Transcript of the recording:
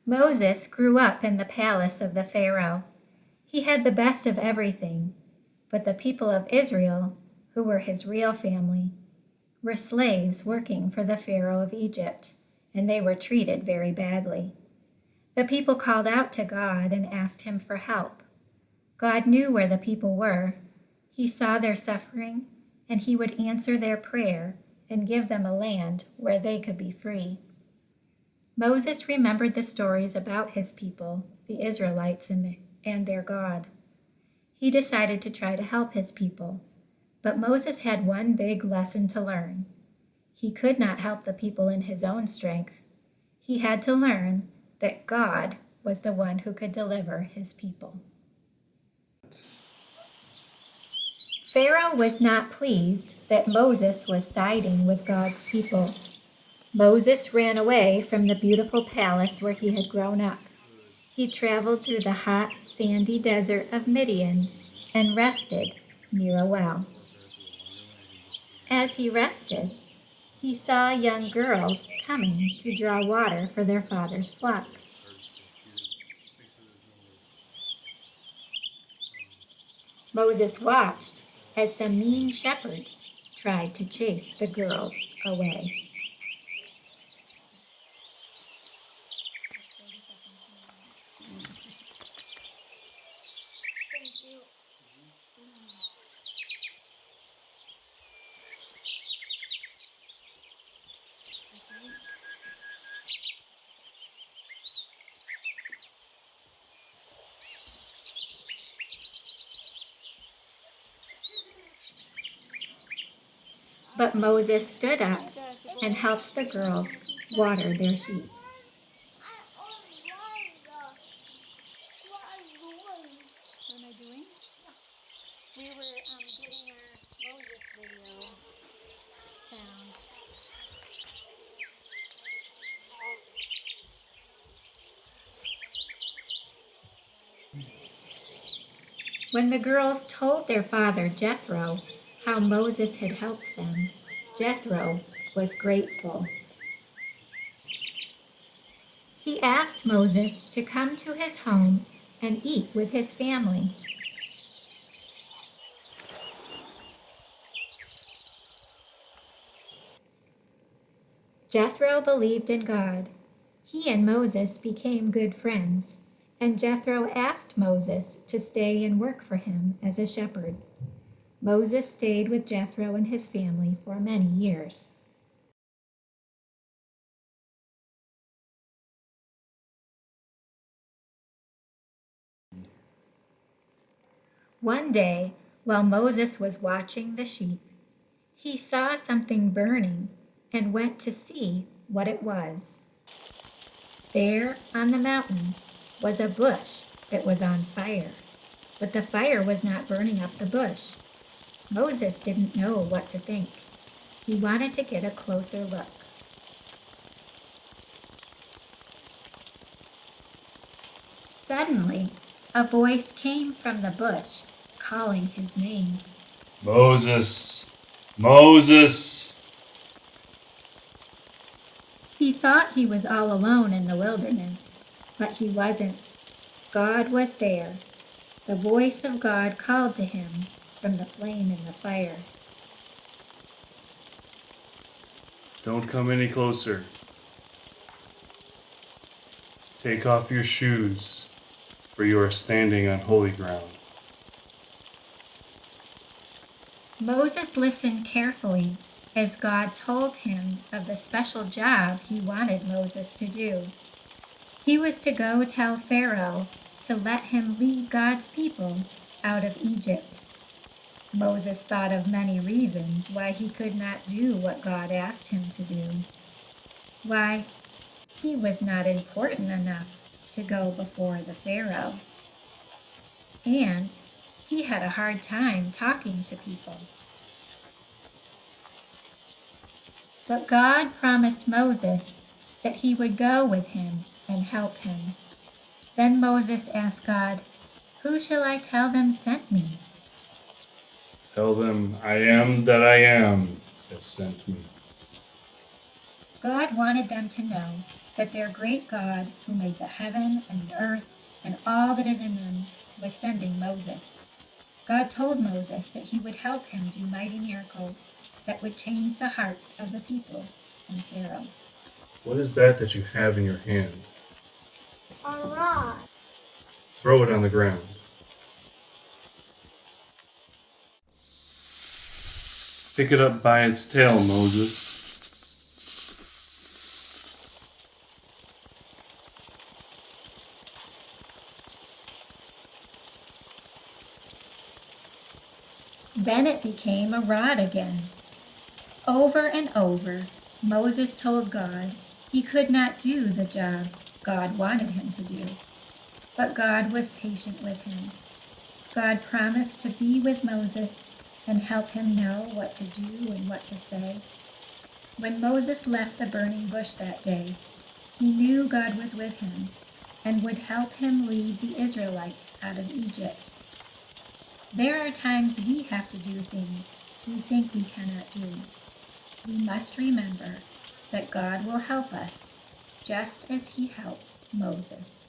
Moses grew up in the palace of the Pharaoh. He had the best of everything, but the people of Israel, who were his real family, were slaves working for the Pharaoh of Egypt, and they were treated very badly. The people called out to God and asked him for help. God knew where the people were. He saw their suffering, and he would answer their prayer and give them a land where they could be free. Moses remembered the stories about his people, the Israelites, and their God. He decided to try to help his people, but Moses had one big lesson to learn. He could not help the people in his own strength. He had to learn that God was the one who could deliver his people. Pharaoh was not pleased that Moses was siding with God's people. Moses ran away from the beautiful palace where he had grown up. He traveled through the hot, sandy desert of Midian and rested near a well. As he rested, he saw young girls coming to draw water for their father's flocks. Moses watched as some mean shepherds tried to chase the girls away. But Moses stood up and helped the girls water their sheep. What am I doing? We were getting our Moses video sound. When the girls told their father, Jethro, how Moses had helped them, Jethro was grateful. He asked Moses to come to his home and eat with his family. Jethro believed in God. He and Moses became good friends, and Jethro asked Moses to stay and work for him as a shepherd. Moses stayed with Jethro and his family for many years. One day, while Moses was watching the sheep, he saw something burning and went to see what it was. There on the mountain was a bush that was on fire, but the fire was not burning up the bush. Moses didn't know what to think. He wanted to get a closer look. Suddenly, a voice came from the bush, calling his name. Moses! Moses! He thought he was all alone in the wilderness, but he wasn't. God was there. The voice of God called to him from the flame in the fire. Don't come any closer. Take off your shoes, for you are standing on holy ground. Moses listened carefully as God told him of the special job he wanted Moses to do. He was to go tell Pharaoh to let him lead God's people out of Egypt. Moses thought of many reasons why he could not do what God asked him to do. Why, he was not important enough to go before the Pharaoh. And he had a hard time talking to people. But God promised Moses that he would go with him and help him. Then Moses asked God, "Who shall I tell them sent me?" Tell them, I am that I am has sent me. God wanted them to know that their great God, who made the heaven and the earth and all that is in them, was sending Moses. God told Moses that he would help him do mighty miracles that would change the hearts of the people and Pharaoh. What is that you have in your hand? A rod. Throw it on the ground. Pick it up by its tail, Moses. Then it became a rod again. Over and over, Moses told God he could not do the job God wanted him to do. But God was patient with him. God promised to be with Moses and help him know what to do and what to say. When Moses left the burning bush that day, he knew God was with him and would help him lead the Israelites out of Egypt. There are times we have to do things we think we cannot do. We must remember that God will help us just as he helped Moses.